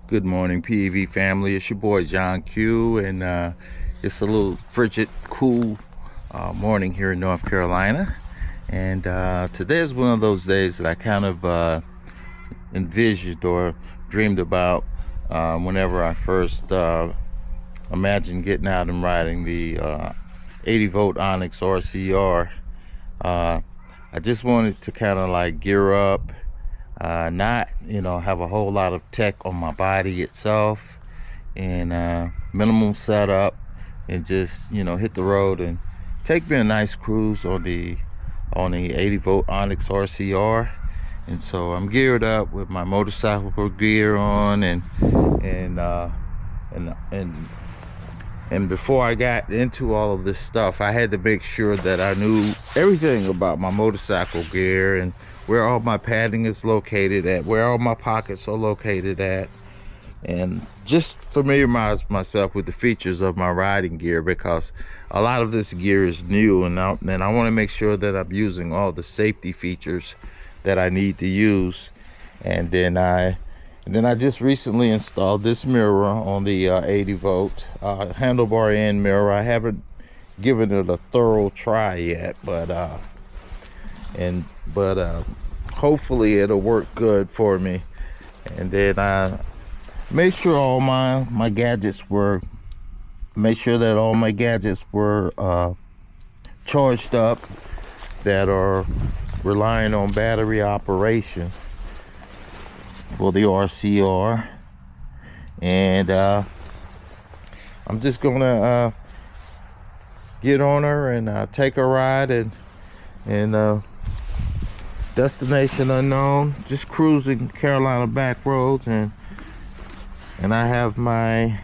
Good morning, PEV family. It's your boy John Q, and it's a little frigid, cool morning here in North Carolina. And today is one of those days that I kind of envisioned or dreamed about whenever I first imagined getting out and riding the 80 Volt Onyx RCR. I just wanted to kind of like gear up, not have a whole lot of tech on my body itself, and minimum setup, and just hit the road and take me a nice cruise on the 80 Volt Onyx RCR. And so I'm geared up with my motorcycle gear on, and before I got into all of this stuff, I had to make sure that I knew everything about my motorcycle gear and where all my padding is located at, where all my pockets are located at, and just familiarize myself with the features of my riding gear, because a lot of this gear is new, and I want to make sure that I'm using all the safety features that I need to use. And then I just recently installed this mirror on the 80 volt handlebar end mirror. I haven't given it a thorough try yet, but hopefully it'll work good for me. And then I made sure all my gadgets were charged up, that are relying on battery operation for the RCR. And I'm just gonna get on her and take a ride, and destination unknown, just cruising Carolina back roads. And I have my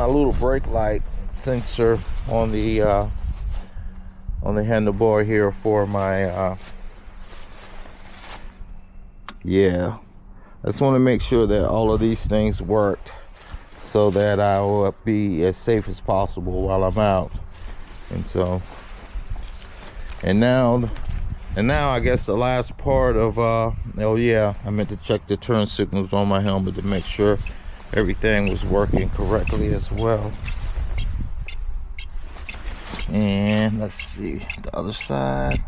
little brake light sensor on the handlebar here for my I just want to make sure that all of these things worked, so that I will be as safe as possible while I'm out. And so, and now I guess the last part of I meant to check the turn signals on my helmet to make sure everything was working correctly as well. And let's see the other side.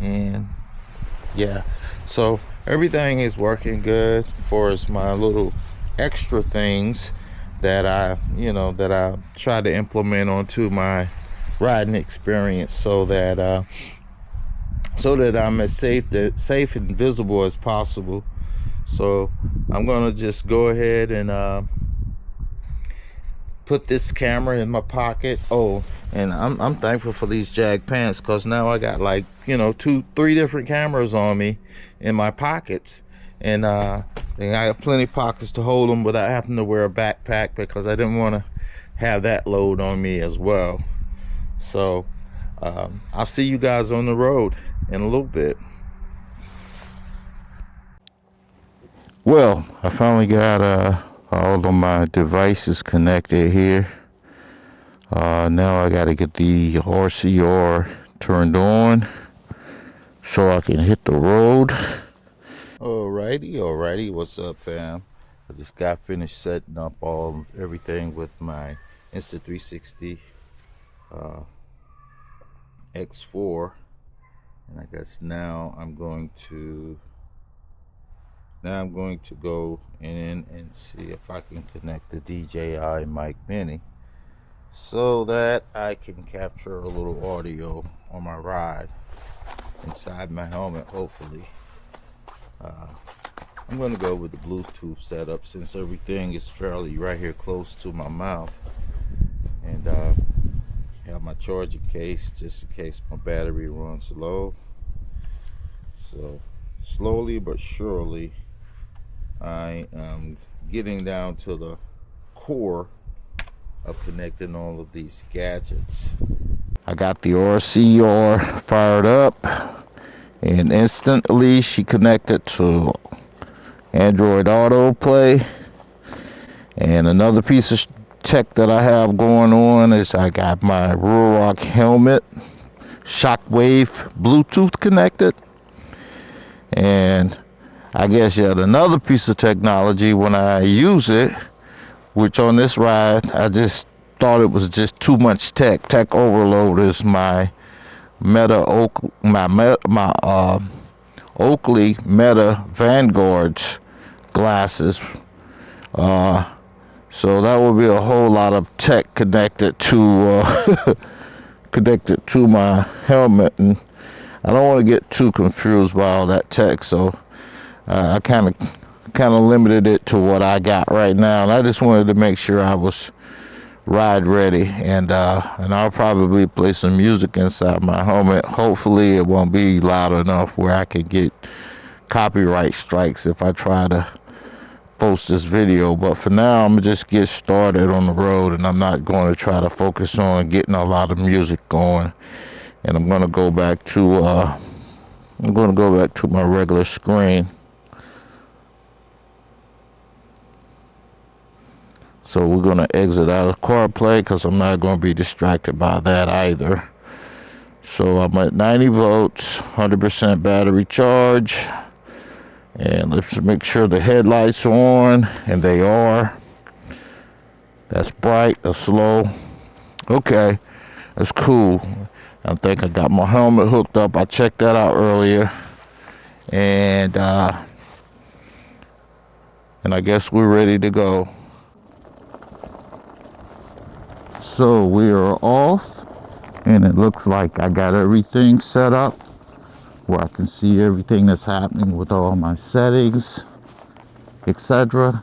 And so everything is working good for as my little extra things that I try to implement onto my riding experience, so that I'm as safe and visible as possible. So I'm gonna just go ahead and put this camera in my pocket. Oh, and I'm thankful for these Jag pants, because now I got like 2-3 different cameras on me in my pockets, and I got plenty of pockets to hold them without having to wear a backpack, because I didn't want to have that load on me as well. So I'll see you guys on the road in a little bit. Well, I finally got all of my devices connected here. Now I got to get the RCR turned on so I can hit the road. Alrighty, what's up, fam? I just got finished setting up everything with my Insta360 X4, and I guess now I'm going to go in and see if I can connect the DJI mic mini, so that I can capture a little audio on my ride inside my helmet, hopefully. I'm going to go with the Bluetooth setup, since everything is fairly right here close to my mouth. And have my charging case just in case my battery runs low. So slowly but surely I am getting down to the core of connecting all of these gadgets. I got the RCR fired up, and instantly she connected to Android Autoplay. And another piece of tech that I have going on is I got my Ruroc helmet shockwave Bluetooth connected. And I guess yet another piece of technology when I use it, which on this ride I just thought it was just too much tech overload, is my Oakley Meta Vanguards glasses. So that will be a whole lot of tech connected to connected to my helmet, and I don't want to get too confused by all that tech. So I kind of limited it to what I got right now, and I just wanted to make sure I was ride ready. And I'll probably play some music inside my helmet. Hopefully it won't be loud enough where I can get copyright strikes if I try to post this video. But for now, I'm gonna just get started on the road, and I'm not going to try to focus on getting a lot of music going. And I'm going to go back to my regular screen. So we're going to exit out of CarPlay because I'm not going to be distracted by that either. So I'm at 90 volts, 100% battery charge. And let's make sure the headlights are on, and they are. That's bright, that's low. Okay, that's cool. I think I got my helmet hooked up. I checked that out earlier. And I guess we're ready to go. So we are off, and it looks like I got everything set up where I can see everything that's happening with all my settings, etc.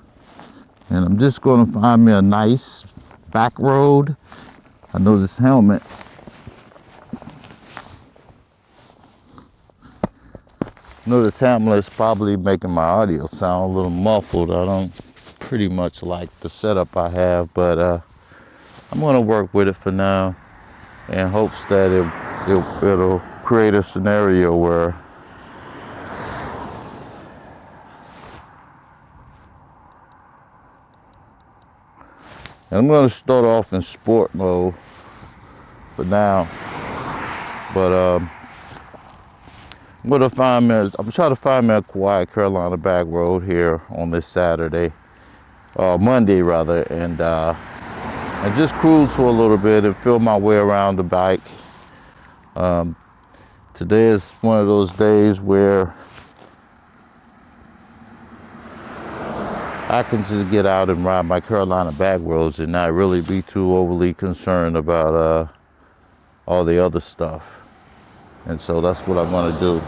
And I'm just going to find me a nice back road. I know this helmet is probably making my audio sound a little muffled. I don't pretty much like the setup I have, but I'm going to work with it for now in hopes that it'll create a scenario where I'm going to start off in sport mode for now, but I'm trying to find me a quiet Carolina back road here on this Monday rather, and just cruise for a little bit and feel my way around the bike. Today is one of those days where I can just get out and ride my Carolina back roads and not really be too overly concerned about all the other stuff. And so that's what I'm going to do.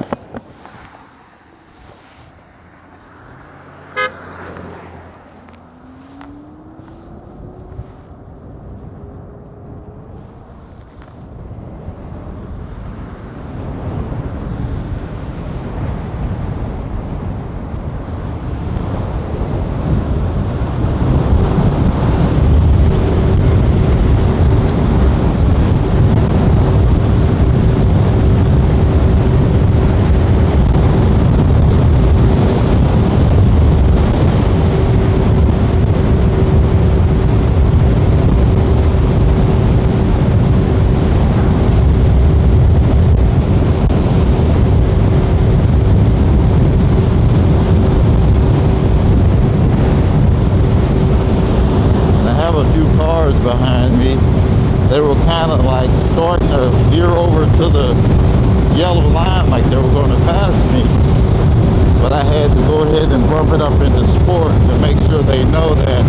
Behind me, they were kind of like starting to veer over to the yellow line like they were going to pass me, but I had to go ahead and bump it up into sport to make sure they know that,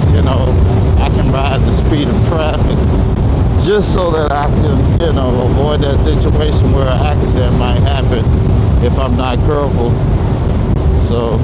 I can ride the speed of traffic, just so that I can, avoid that situation where an accident might happen if I'm not careful. So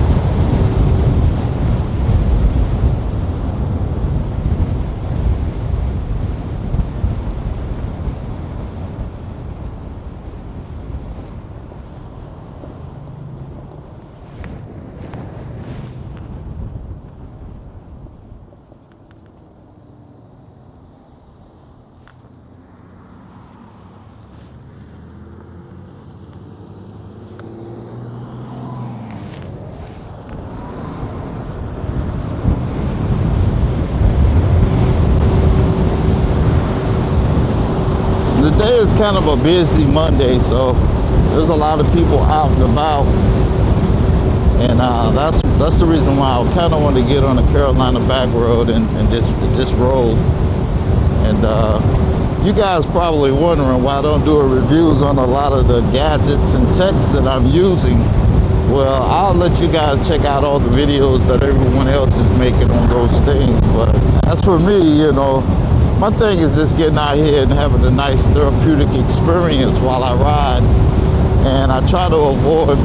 kind of a busy Monday, so there's a lot of people out and about, and that's the reason why I kind of want to get on the Carolina back road and this road. And you guys probably wondering why I don't do reviews on a lot of the gadgets and techs that I'm using. Well, I'll let you guys check out all the videos that everyone else is making on those things. But as for me, you know, my thing is just getting out here and having a nice therapeutic experience while I ride. And I try to avoid,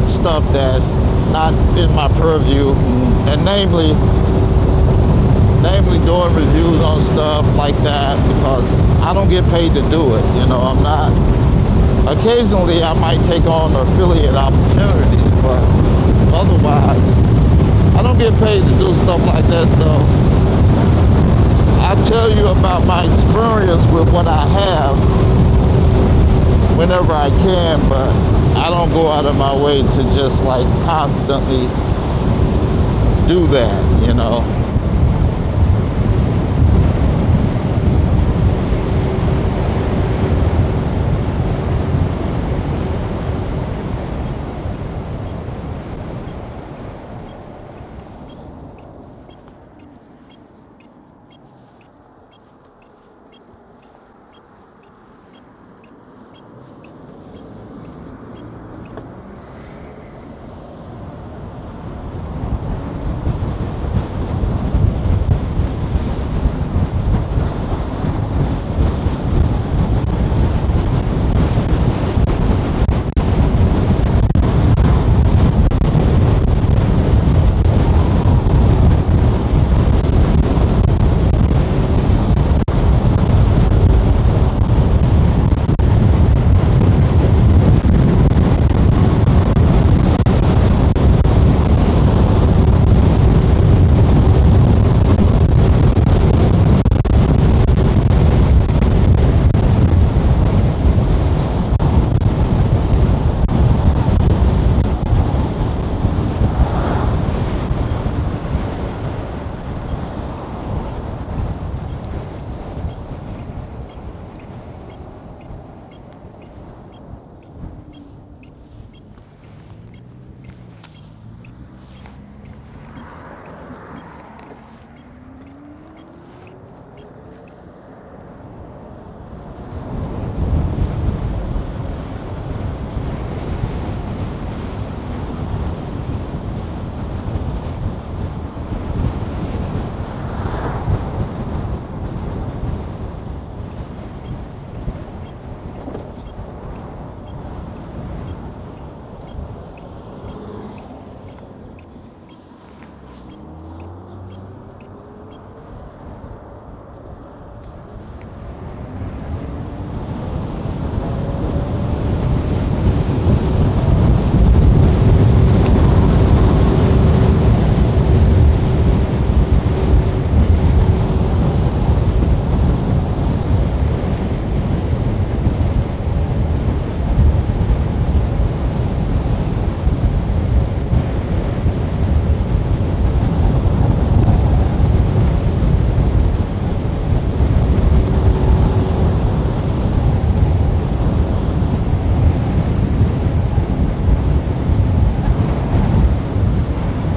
stuff that's not in my purview, and namely doing reviews on stuff like that, because I don't get paid to do it. You know, I'm not. Occasionally I might take on affiliate opportunities, but otherwise I don't get paid to do stuff like that. So I tell you about my experience with what I have whenever I can, but I don't go out of my way to just like constantly do that, you know.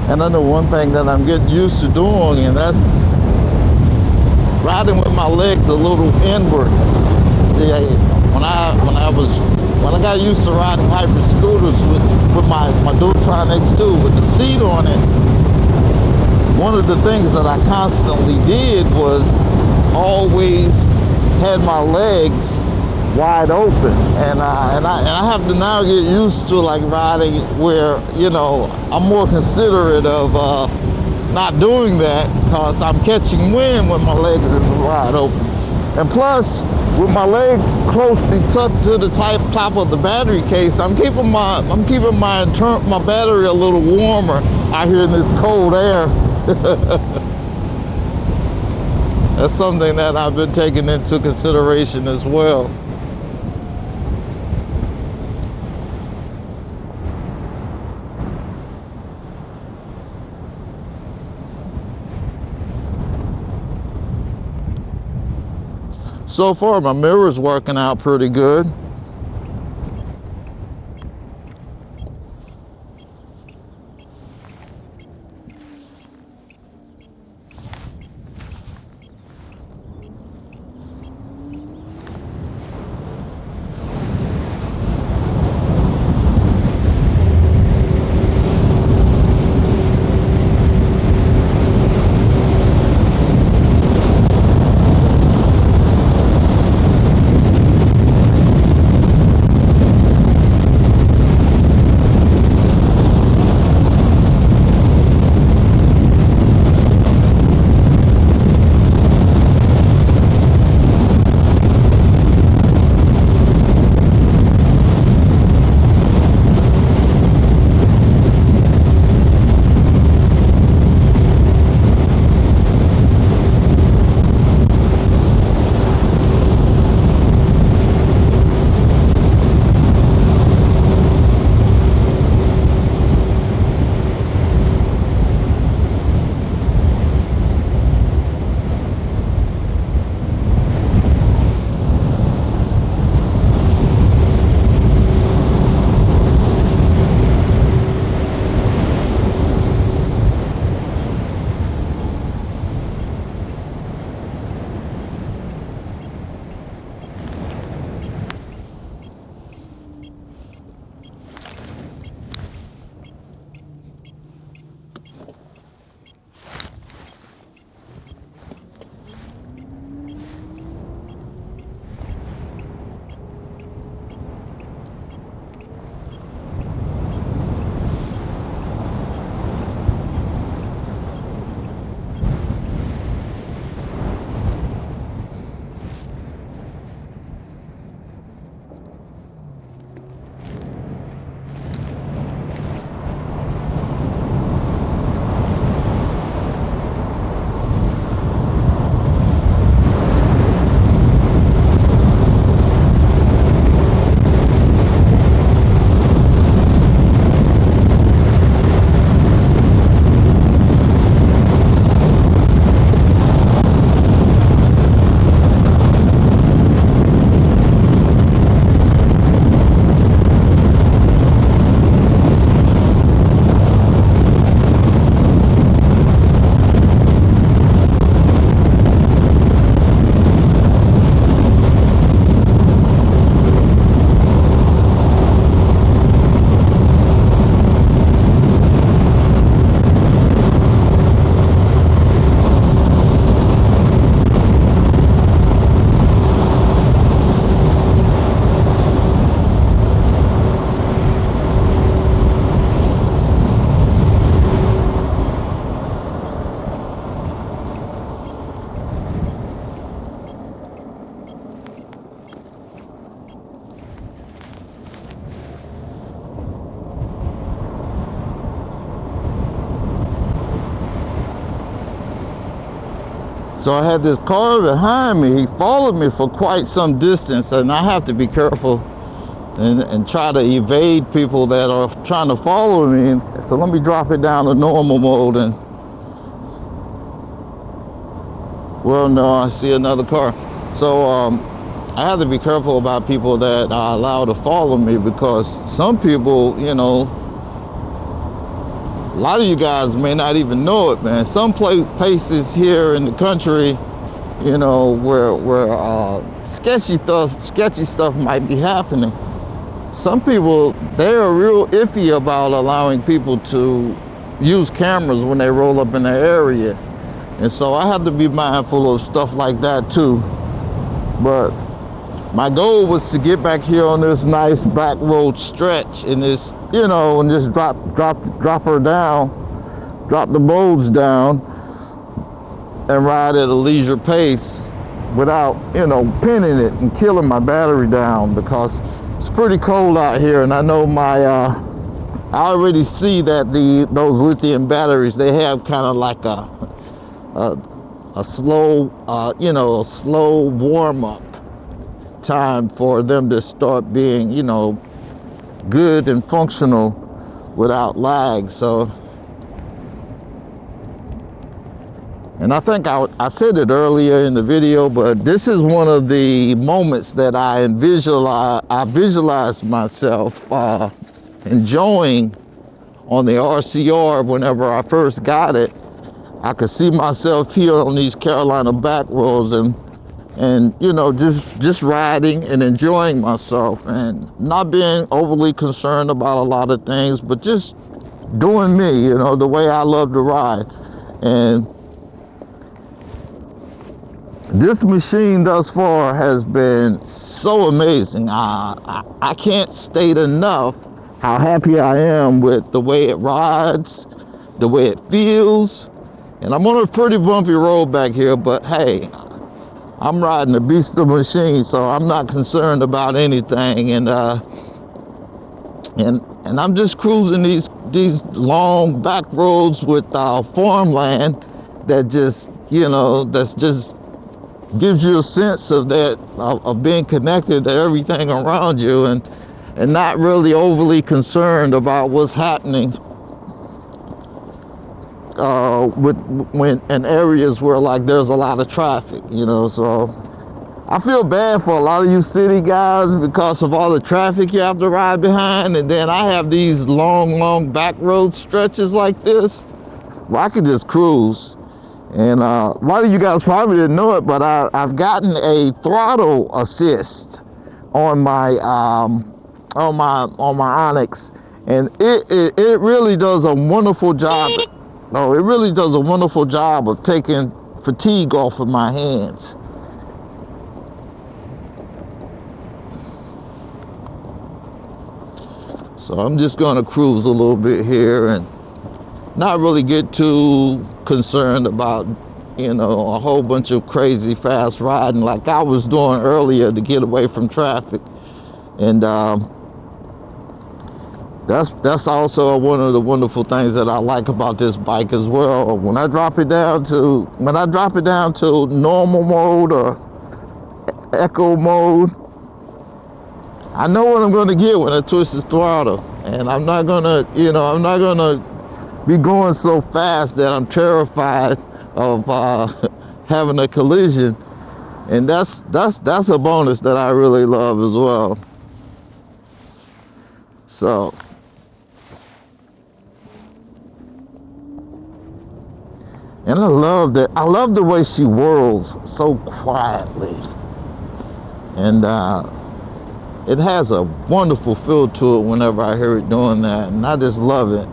And I know one thing that I'm getting used to doing, and that's riding with my legs a little inward. See, when I got used to riding hybrid scooters with my Dualtron X2 with the seat on it, one of the things that I constantly did was always had my legs wide open, and I have to now get used to like riding where, you know, I'm more considerate of not doing that, because I'm catching wind when my legs are wide open. And plus, with my legs closely tucked to the top of the battery case, I'm keeping my battery a little warmer out here in this cold air. That's something that I've been taking into consideration as well. so far my mirror's working out pretty good. So I had this car behind me. He followed me for quite some distance, and I have to be careful and try to evade people that are trying to follow me. So let me drop it down to normal mode. And well, no, I see another car. So I have to be careful about people that are allowed to follow me, because some people, you know, a lot of you guys may not even know it, man. Some places here in the country, you know, where sketchy stuff might be happening. Some people, they are real iffy about allowing people to use cameras when they roll up in their area. And so I have to be mindful of stuff like that too. But my goal was to get back here on this nice back road stretch in this, you know, and just drop her down, drop the modes down, and ride at a leisure pace without, you know, pinning it and killing my battery down, because it's pretty cold out here. And I know I already see that those lithium batteries, they have kind of like a slow, you know, a slow warm up time for them to start being, you know, good and functional without lag. So And I think I said it earlier in the video, but this is one of the moments that I visualized myself enjoying on the RCR whenever I first got it. I could see myself here on these Carolina back roads and you know, just riding and enjoying myself and not being overly concerned about a lot of things, but just doing me, you know, the way I love to ride. And this machine thus far has been so amazing. I can't state enough how happy I am with the way it rides, the way it feels. And I'm on a pretty bumpy road back here, but hey, I'm riding a beast of a machine, so I'm not concerned about anything. And I'm just cruising these long back roads with farmland that just, you know, that's just gives you a sense of that of being connected to everything around you and not really overly concerned about what's happening when in areas where like there's a lot of traffic, you know. So I feel bad for a lot of you city guys because of all the traffic you have to ride behind, and then I have these long back road stretches like this where I could just cruise. And a lot of you guys probably didn't know it, but I've gotten a throttle assist on my Onyx, and it really does a wonderful job. No, it really does a wonderful job of taking fatigue off of my hands. So I'm just gonna cruise a little bit here and not really get too concerned about, you know, a whole bunch of crazy fast riding like I was doing earlier to get away from traffic. And that's also one of the wonderful things that I like about this bike as well. When I drop it down to normal mode or eco mode, I know what I'm going to get when I twist this throttle, and I'm not gonna be going so fast that I'm terrified of having a collision. And that's a bonus that I really love as well. So and I love the way she whirls so quietly, and it has a wonderful feel to it whenever I hear it doing that, and I just love it.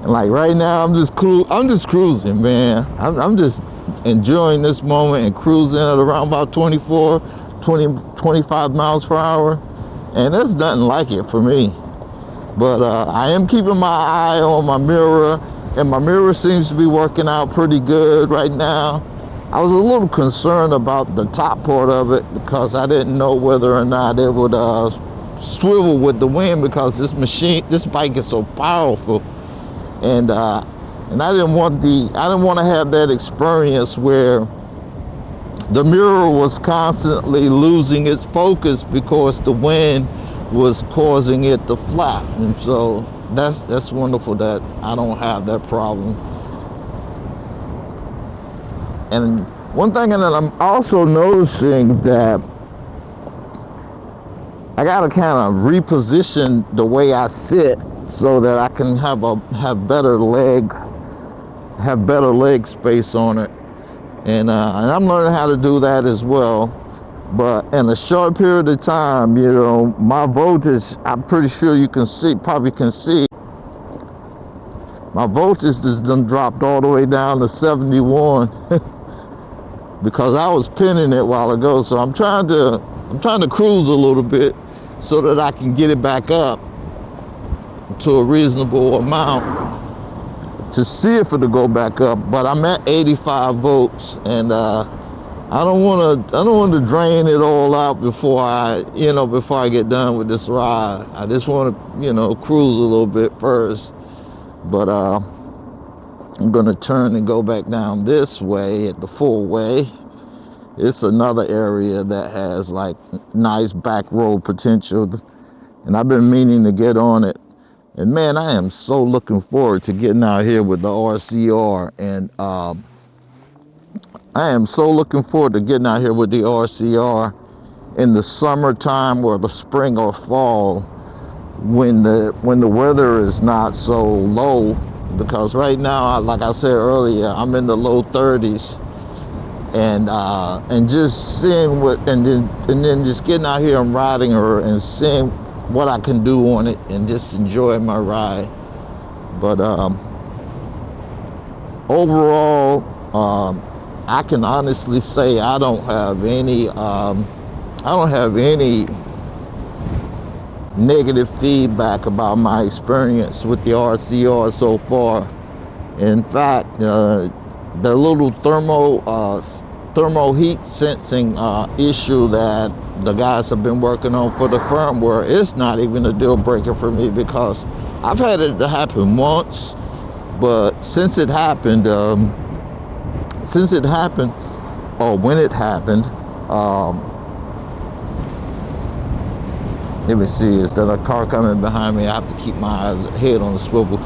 And like right now, I'm just cruising, man. I'm just enjoying this moment and cruising at around about 25 miles per hour, and there's nothing like it for me. But I am keeping my eye on my mirror, and my mirror seems to be working out pretty good right now. I was a little concerned about the top part of it because I didn't know whether or not it would swivel with the wind, because this bike is so powerful, and I didn't want to have that experience where the mirror was constantly losing its focus because the wind was causing it to flap. And so that's wonderful that I don't have that problem. And one thing that I'm also noticing, that I gotta kind of reposition the way I sit so that I can have better leg space on it. And I'm learning how to do that as well. But in a short period of time, you know, my voltage, I'm pretty sure you can see, my voltage has done dropped all the way down to 71 because I was pinning it a while ago. So I'm trying to cruise a little bit so that I can get it back up to a reasonable amount to see if it'll go back up. But I'm at 85 volts, and I don't want to drain it all out before I get done with this ride. I just want to, cruise a little bit first. But I'm gonna turn and go back down this way at the full way. It's another area that has like nice back road potential, and I've been meaning to get on it. And man, I am so looking forward to getting out here with the RCR. And I am so looking forward to getting out here with the RCR in the summertime or the spring or fall, when the weather is not so low. Because right now, like I said earlier, I'm in the low 30s, and just seeing and then just getting out here and riding her and seeing what I can do on it and just enjoying my ride. But overall, I can honestly say I don't have any negative feedback about my experience with the RCR so far. In fact, the little thermal heat sensing issue that the guys have been working on for the firmware is not even a deal breaker for me, because I've had it to happen once, but when it happened, let me see, is there a car coming behind me? I have to keep my head on the swivel.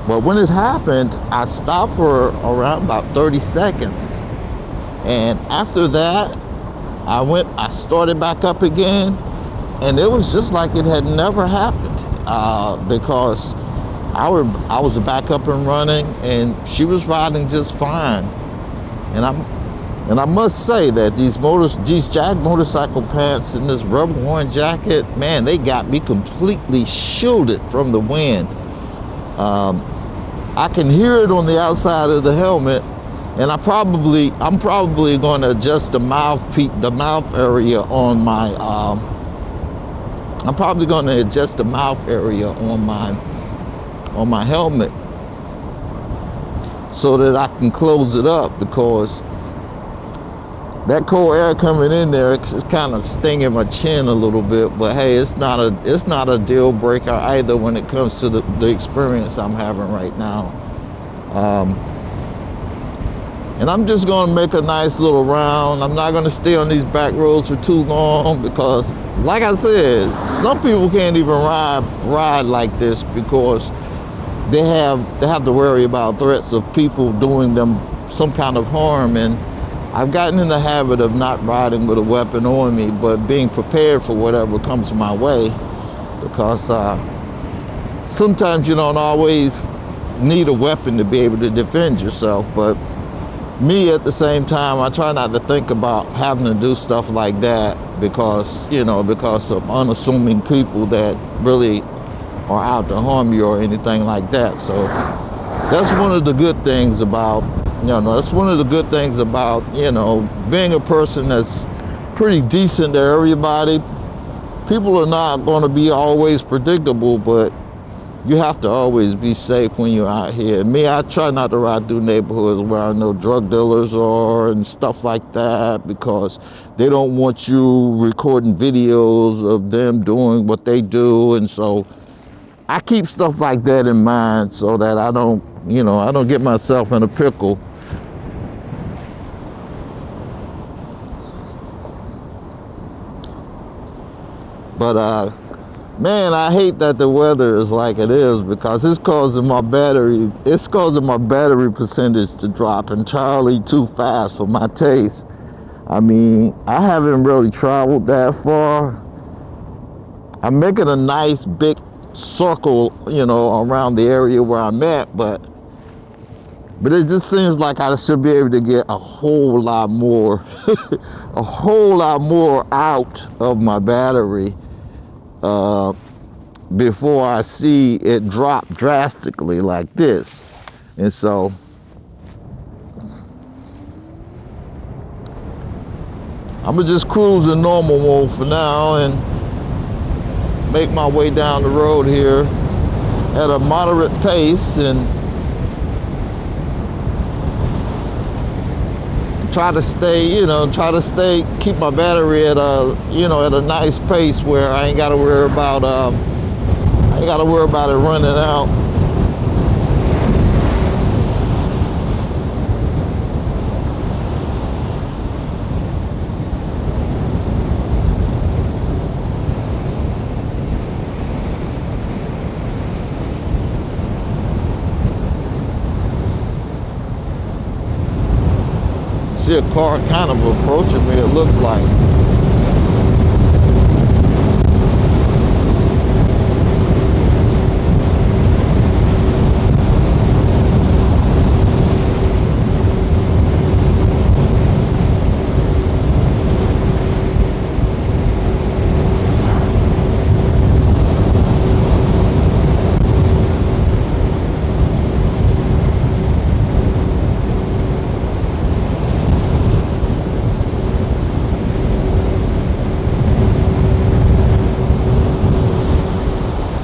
But when it happened, I stopped for around about 30 seconds. And after that, I started back up again. And it was just like it had never happened. Because I was back up and running, and she was riding just fine. And I must say that these Jag motorcycle pants and this rubber worn jacket, man, they got me completely shielded from the wind. I can hear it on the outside of the helmet, and I'm probably going to adjust the mouth area on my. I'm probably going to adjust the mouth area on my helmet so that I can close it up, because that cold air coming in there, it's kind of stinging my chin a little bit. But hey, it's not a deal breaker either when it comes to the experience I'm having right now. And I'm just going to make a nice little round. I'm not going to stay on these back roads for too long, because like I said, some people can't even ride like this, because they have to worry about threats of people doing them some kind of harm. And I've gotten in the habit of not riding with a weapon on me, but being prepared for whatever comes my way, because sometimes you don't always need a weapon to be able to defend yourself. But me, at the same time, I try not to think about having to do stuff like that, because of unassuming people that really are out to harm you or anything like that. So that's one of the good things about being a person that's pretty decent to everybody. People are not going to be always predictable, but you have to always be safe when you're out here. Me, I try not to ride through neighborhoods where I know drug dealers are and stuff like that, because they don't want you recording videos of them doing what they do. And so I keep stuff like that in mind, so that I don't get myself in a pickle. But man, I hate that the weather is like it is, because it's causing my battery percentage to drop entirely too fast for my taste. I mean, I haven't really traveled that far. I'm making a nice big circle, around the area where I'm at, but it just seems like I should be able to get a whole lot more out of my battery before I see it drop drastically like this. And so I'm gonna just cruise in normal mode for now and make my way down the road here at a moderate pace, and keep my battery at a nice pace where I ain't gotta worry about it running out. see a car kind of approaching me, it looks like.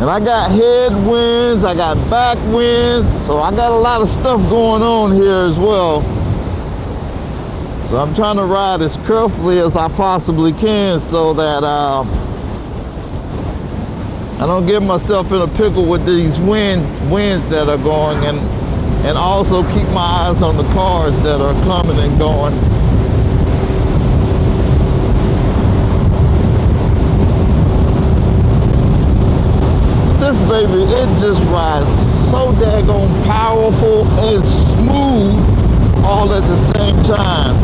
And I got headwinds, I got back winds, so I got a lot of stuff going on here as well. So I'm trying to ride as carefully as I possibly can so that I don't get myself in a pickle with these winds that are going, and also keep my eyes on the cars that are coming and going. This baby, it just rides so daggone powerful and smooth all at the same time.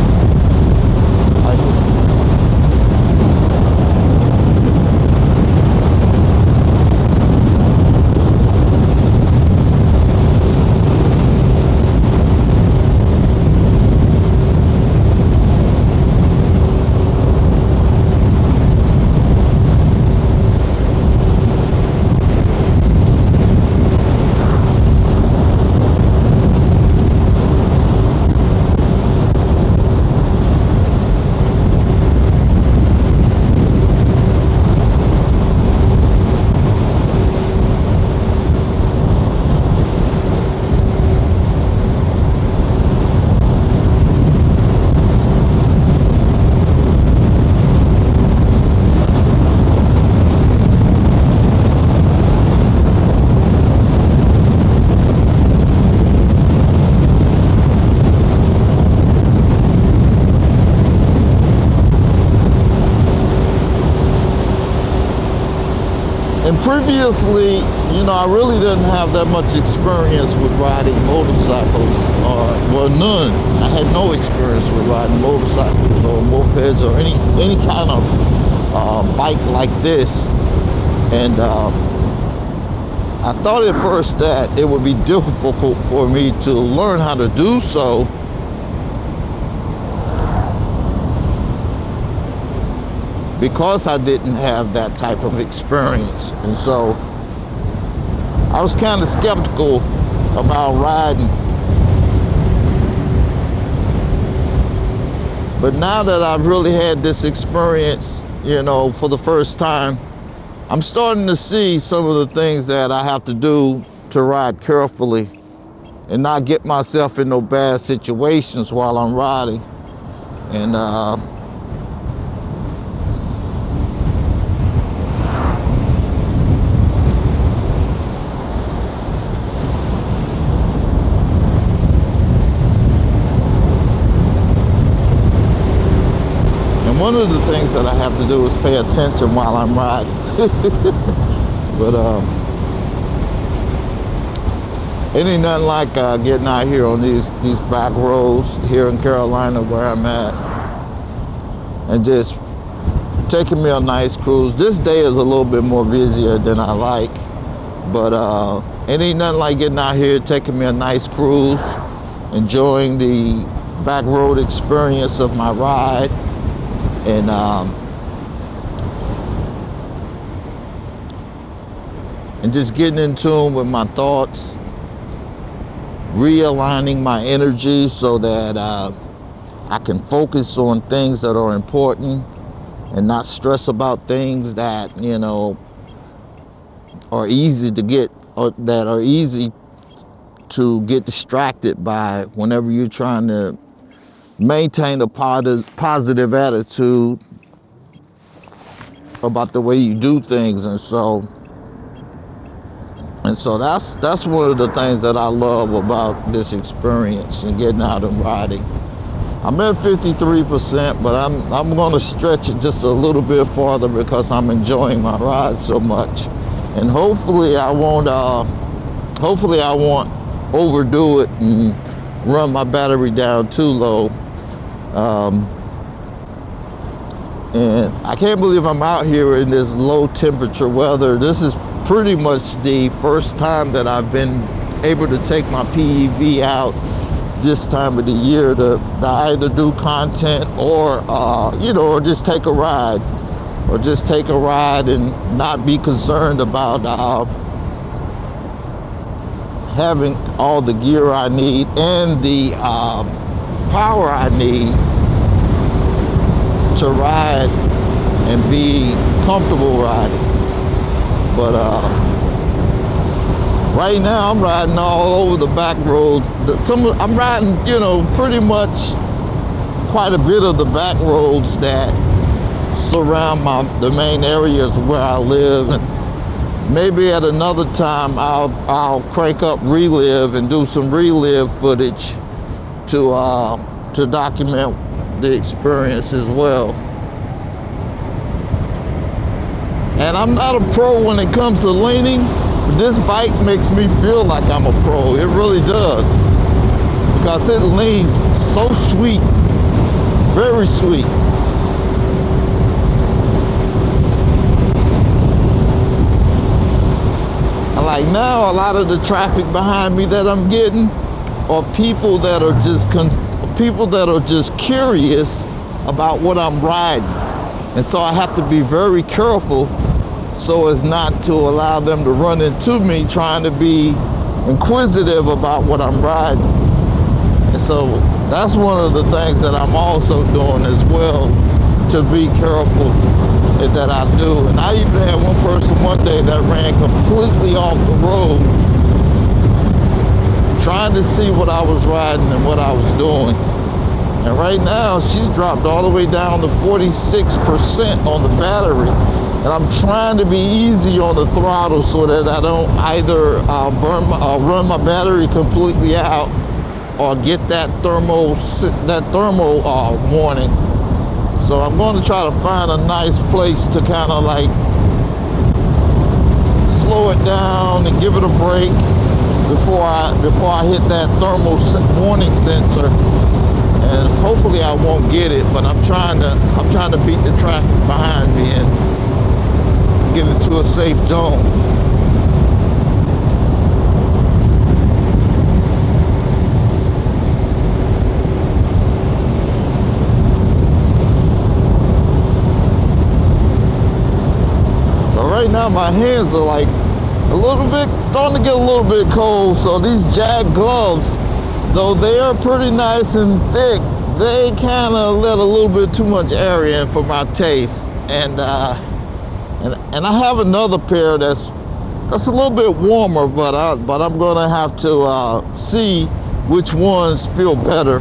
And previously, you know, I really didn't have that much experience with riding motorcycles, well, none. I had no experience with riding motorcycles or mopeds or any kind of bike like this. And I thought at first that it would be difficult for me to learn how to do so. Because I didn't have that type of experience. And so I was kind of skeptical about riding. But now that I've really had this experience, you know, for the first time, I'm starting to see some of the things that I have to do to ride carefully and not get myself in no bad situations while I'm riding. And one of the things that I have to do is pay attention while I'm riding. But it ain't nothing like getting out here on these back roads here in Carolina where I'm at, and just taking me a nice cruise. This day is a little bit more busier than I like, but it ain't nothing like getting out here, taking me a nice cruise, enjoying the back road experience of my ride. And just getting in tune with my thoughts, realigning my energy so that I can focus on things that are important and not stress about things that, you know, are easy to get, or that are easy to get distracted by whenever you're trying to maintain a positive attitude about the way you do things. And so that's one of the things that I love about this experience and getting out and riding. I'm at 53%, but I'm going to stretch it just a little bit farther because I'm enjoying my ride so much. And hopefully I won't overdo it and run my battery down too low. And I can't believe I'm out here in this low temperature weather. This is pretty much the first time that I've been able to take my PEV out this time of the year to either do content or, or just take a ride. Or just take a ride and not be concerned about having all the gear I need and the power I need to ride and be comfortable riding. But right now I'm riding all over the back roads. I'm riding, pretty much quite a bit of the back roads that surround the main areas where I live. And maybe at another time I'll crank up Relive and do some Relive footage to document the experience as well. And I'm not a pro when it comes to leaning, but this bike makes me feel like I'm a pro. It really does, because it leans so sweet, very sweet. And like now, a lot of the traffic behind me that I'm getting are people that are just curious about what I'm riding. And so I have to be very careful so as not to allow them to run into me trying to be inquisitive about what I'm riding. And so that's one of the things that I'm also doing as well, to be careful that I do. And I even had one person one day that ran completely off the road trying to see what I was riding and what I was doing. And right now she's dropped all the way down to 46% on the battery. And I'm trying to be easy on the throttle so that I don't either run my battery completely out or get that thermal warning. So I'm going to try to find a nice place to kind of like slow it down and give it a break before I hit that thermal warning sensor. And hopefully I won't get it, but I'm trying to beat the traffic behind me and get into a safe zone. So right now my hands are like starting to get a little bit cold, so these Jag gloves, though they are pretty nice and thick, they kind of let a little bit too much air in for my taste. And I have another pair that's a little bit warmer, but I'm gonna have to see which ones feel better.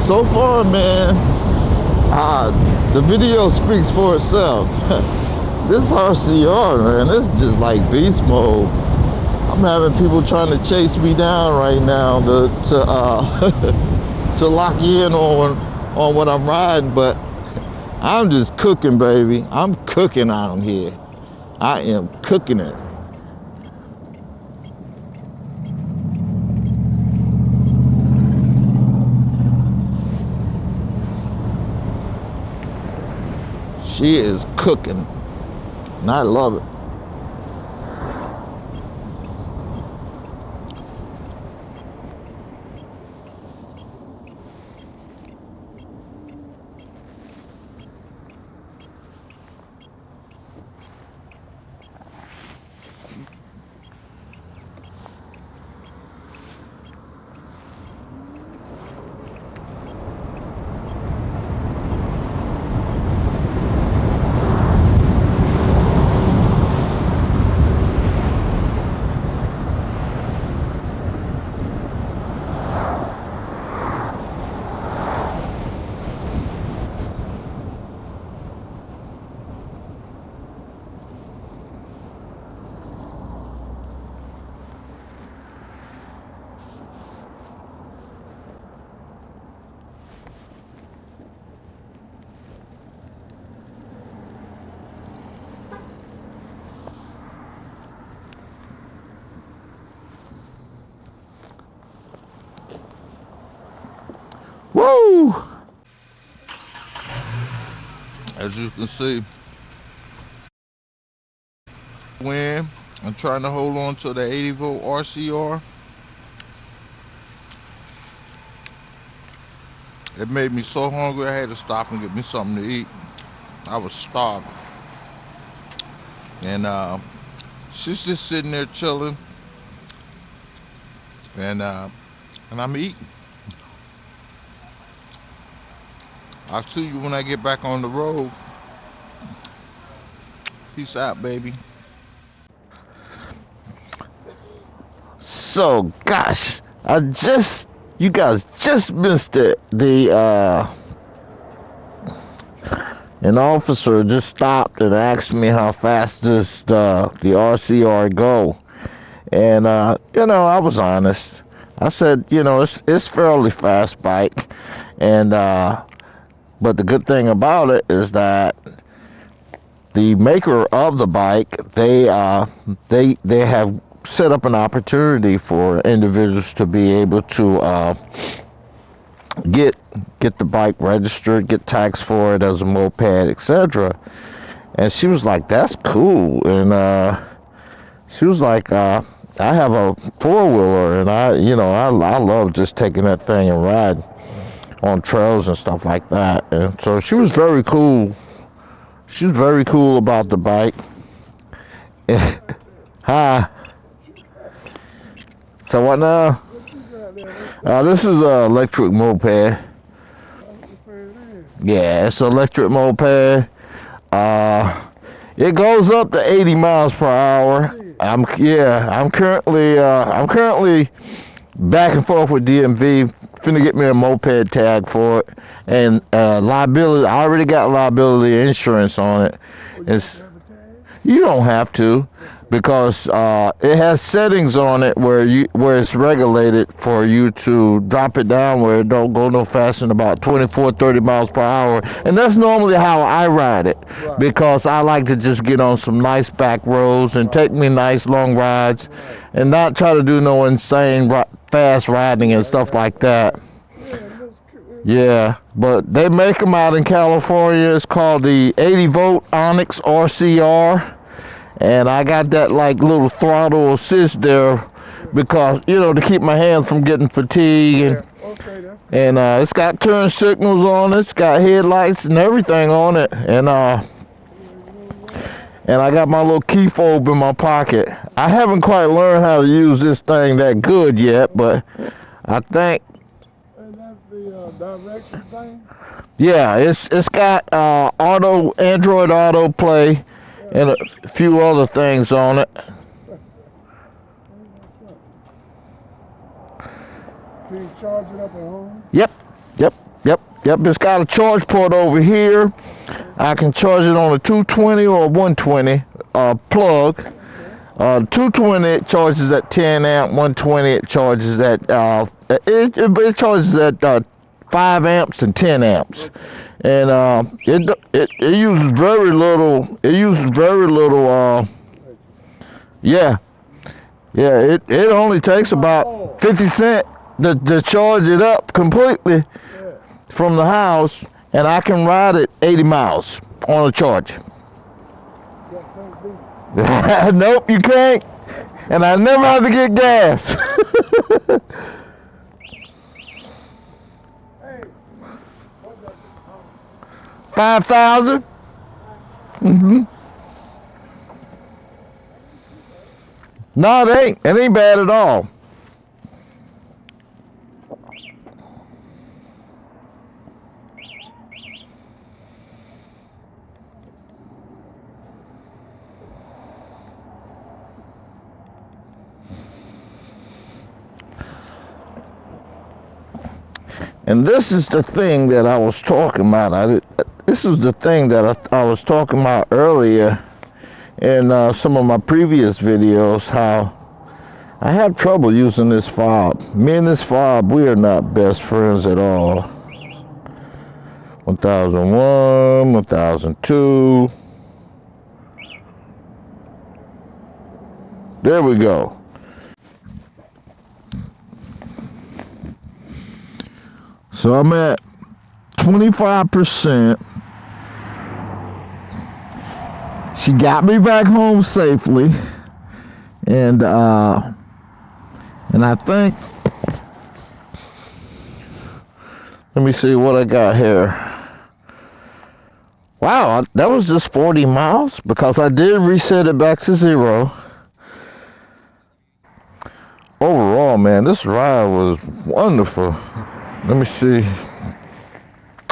So far, man, the video speaks for itself. This RCR, man, this is just like beast mode. I'm having people trying to chase me down right now to lock in on what I'm riding, but I'm just cooking, baby. I'm cooking out here. I am cooking it. She is cooking, and I love it. As you can see, wind. I'm trying to hold on to the 80 volt RCR. It made me so hungry I had to stop and get me something to eat. I was starving. And she's just sitting there chilling. And I'm eating. I'll see you when I get back on the road. Peace out, baby. So, gosh, you guys just missed it. An officer just stopped and asked me how fast does the RCR go. And, I was honest. I said, it's fairly fast bike. And, but the good thing about it is that the maker of the bike, they have set up an opportunity for individuals to be able to get the bike registered, get taxed for it as a moped, etc. And she was like, "That's cool." And she was like, "I have a 4-wheeler, and I love just taking that thing and ride on trails and stuff like that." And so she was very cool. She was very cool about the bike. Hi. So what now? This is an electric moped. Yeah, it's an electric moped. It goes up to 80 miles per hour. I'm currently back and forth with DMV. Finna get me a moped tag for it, and liability. I already got liability insurance on it. You don't have to, because it has settings on it where it's regulated for you to drop it down where it don't go no faster than about 24-30 miles per hour. And that's normally how I ride it, because I like to just get on some nice back roads and take me nice long rides, and not try to do no insane fast riding and stuff like that. Yeah, but they make them out in California. It's called the 80 Volt Onyx RCR. And I got that like little throttle assist there because, to keep my hands from getting fatigued. And it's got turn signals on it. It's got headlights and everything on it. And I got my little key fob in my pocket. I haven't quite learned how to use this thing that good yet, but I think. And that's the direction thing? Yeah, it's got Android Auto Play. And a few other things on it. Can you charge it up at home? Yep. It's got a charge port over here. I can charge it on a 220 or a 120 plug. 220 it charges at 10 amp. 120 it charges at it charges at 5 amps and 10 amps. And it uses very little. It uses very little. It only takes about 50 cents to charge it up completely from the house, and I can ride it 80 miles on a charge. Nope, you can't. And I never have to get gas. 5,000. No, it ain't. It ain't bad at all. And this is the thing that I was talking about. This is the thing that I was talking about earlier in some of my previous videos, how I have trouble using this fob. Me and this fob, we are not best friends at all. 1001, 1002. There we go. So I'm at 25%. she got me back home safely, and I think, let me see what I got here. Wow, that was just 40 miles because I did reset it back to 0. Overall, man, this ride was wonderful. Let me see.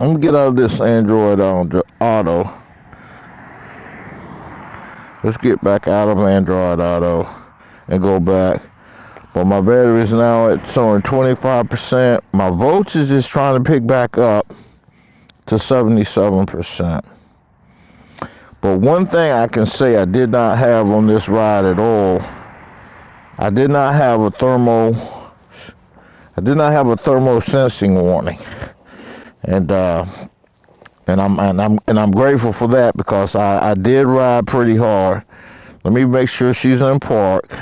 I'm gonna get out of this Android Auto. Let's get back out of Android Auto and go back. But my battery is now at showing 25%. My voltage is trying to pick back up to 77%. But one thing I can say I did not have on this ride at all, I did not have a thermo sensing warning, and I'm grateful for that because I did ride pretty hard. Let me make sure she's in park.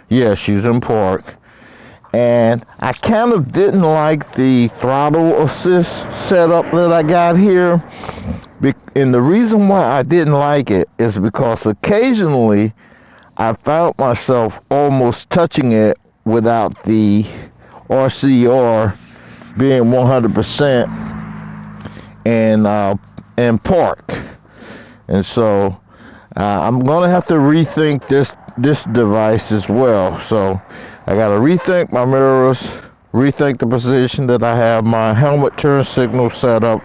Yeah, she's in park. And I kind of didn't like the throttle assist setup that I got here. And the reason why I didn't like it is because occasionally I found myself almost touching it without the RCR being 100% in park. And so I'm going to have to rethink this device as well. So I got to rethink my mirrors, rethink the position that I have my helmet turn signal set up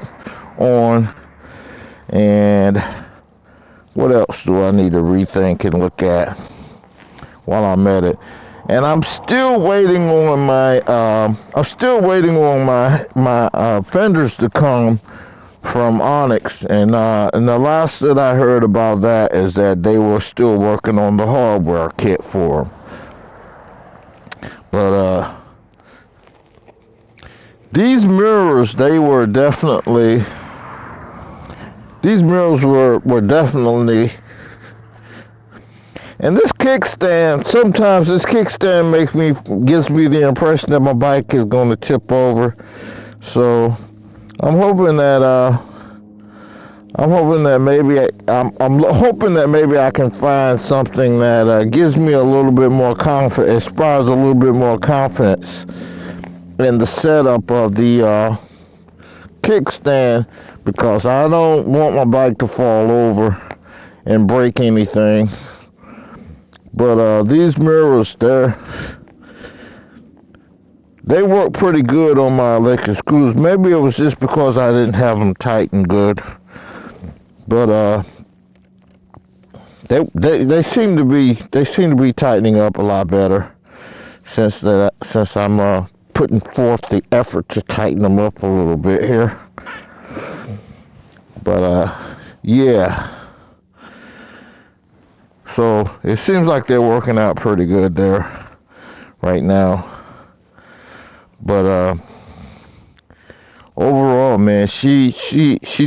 on, and what else do I need to rethink and look at while I'm at it? And I'm still waiting on my fenders to come from Onyx, and the last that I heard about that is that they were still working on the hardware kit for them. But these mirrors, were definitely, and this kickstand, sometimes this kickstand gives me the impression that my bike is going to tip over. So I'm hoping that maybe I can find something that gives me a little bit more confidence, inspires a little bit more confidence in the setup of the kickstand, because I don't want my bike to fall over and break anything. But these mirrors, they work pretty good on my electric scooters. Maybe it was just because I didn't have them tightened good. But they seem to be tightening up a lot better since I'm putting forth the effort to tighten them up a little bit here. But yeah. So it seems like they're working out pretty good there right now. But overall, man, she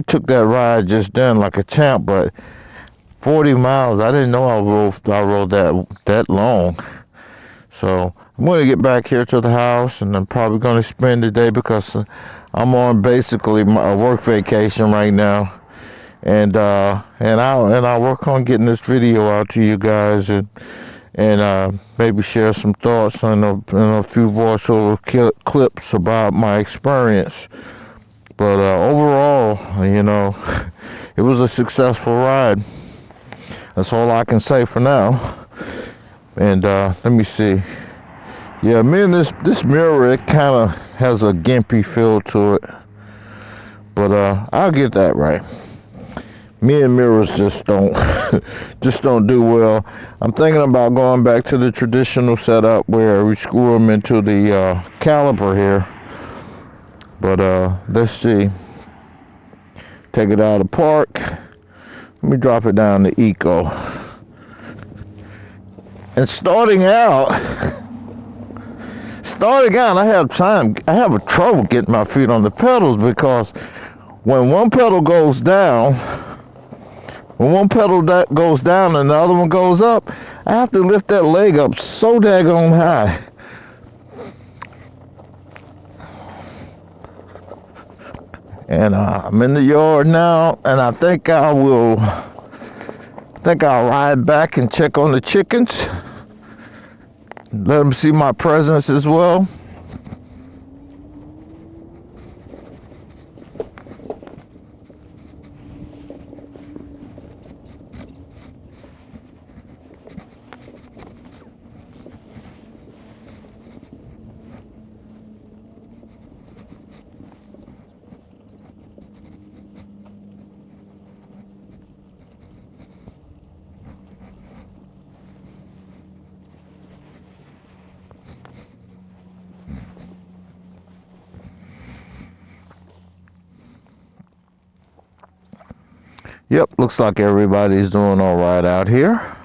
took that ride just done like a champ. But 40 miles, I didn't know I rode that long. So I'm going to get back here to the house, and I'm probably going to spend the day because I'm on basically my work vacation right now. And I'll work on getting this video out to you guys, and maybe share some thoughts on a few voiceover clips about my experience. But overall, it was a successful ride. That's all I can say for now. And let me see. Yeah, man, this mirror, it kind of has a gimpy feel to it. But I'll get that right. Me and mirrors just don't do well. I'm thinking about going back to the traditional setup where we screw them into the caliper here. But let's see. Take it out of park. Let me drop it down to eco. And starting out, I have trouble getting my feet on the pedals, because when one pedal goes down, and the other one goes up, I have to lift that leg up so daggone high. And I'm in the yard now, and I think I will think I'll ride back and check on the chickens. Let them see my presence as well. Yep, looks like everybody's doing all right out here.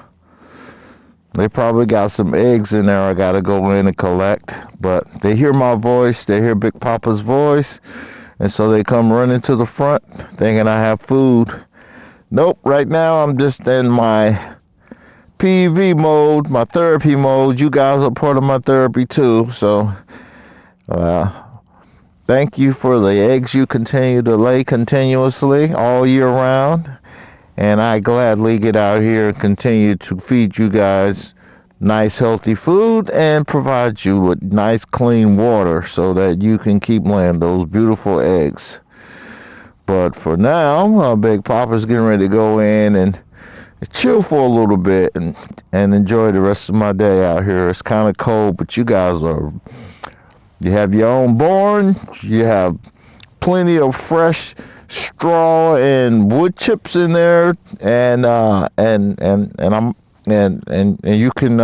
They probably got some eggs in there I gotta go in and collect, but they hear my voice, they hear Big Papa's voice, and so they come running to the front thinking I have food. Nope, right now I'm just in my PV mode, my therapy mode. You guys are part of my therapy too, so thank you for the eggs you continue to lay continuously all year round. And I gladly get out here and continue to feed you guys nice healthy food and provide you with nice clean water so that you can keep laying those beautiful eggs. But for now, Big Papa's getting ready to go in and chill for a little bit and enjoy the rest of my day out here. It's kind of cold, but you guys you have your own barn, you have plenty of fresh straw and wood chips in there, and you can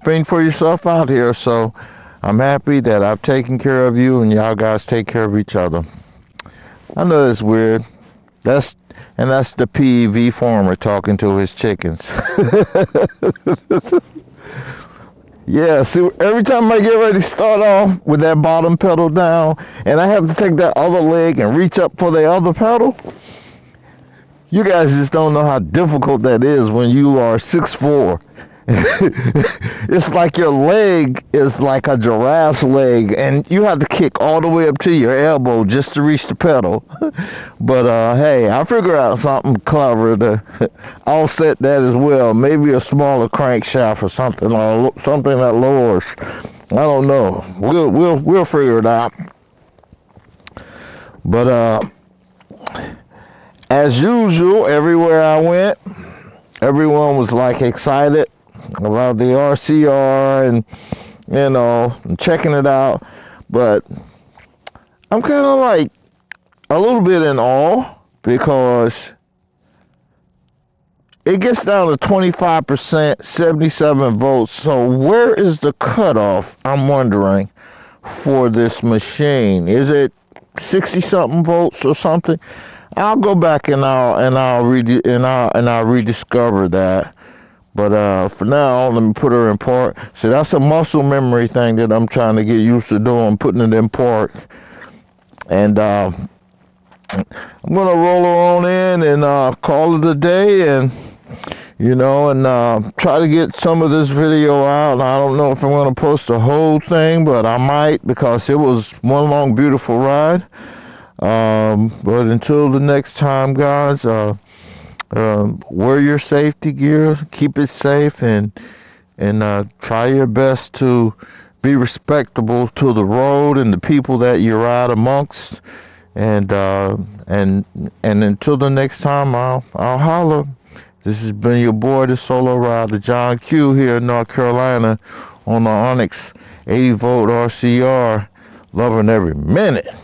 fend for yourself out here. So I'm happy that I've taken care of you and y'all guys take care of each other. I know that's weird. That's the PEV farmer talking to his chickens. Yeah, see, every time I get ready to start off with that bottom pedal down, and I have to take that other leg and reach up for the other pedal, you guys just don't know how difficult that is when you are 6'4". It's like your leg is like a giraffe's leg, and you have to kick all the way up to your elbow just to reach the pedal. But hey, I figure out something clever to offset that as well. Maybe a smaller crankshaft or something that lowers. I don't know. We'll figure it out. But as usual, everywhere I went, everyone was like excited about the RCR and, you know, checking it out. But I'm kind of like a little bit in awe because it gets down to 25%, 77 volts. So where is the cutoff, I'm wondering, for this machine? Is it 60 something volts or something? I'll go back and I'll rediscover that. But for now, let me put her in park. See, that's a muscle memory thing that I'm trying to get used to doing, putting it in park. And I'm gonna roll her on in and call it a day, and you know, and try to get some of this video out. I don't know if I'm gonna post the whole thing, but I might, because it was one long beautiful ride. But until the next time, guys, wear your safety gear, keep it safe, and try your best to be respectable to the road and the people that you ride amongst. And until the next time, I'll holler. This has been your boy, the solo rider, John Q, here in North Carolina on the Onyx 80 Volt RCR. Loving every minute.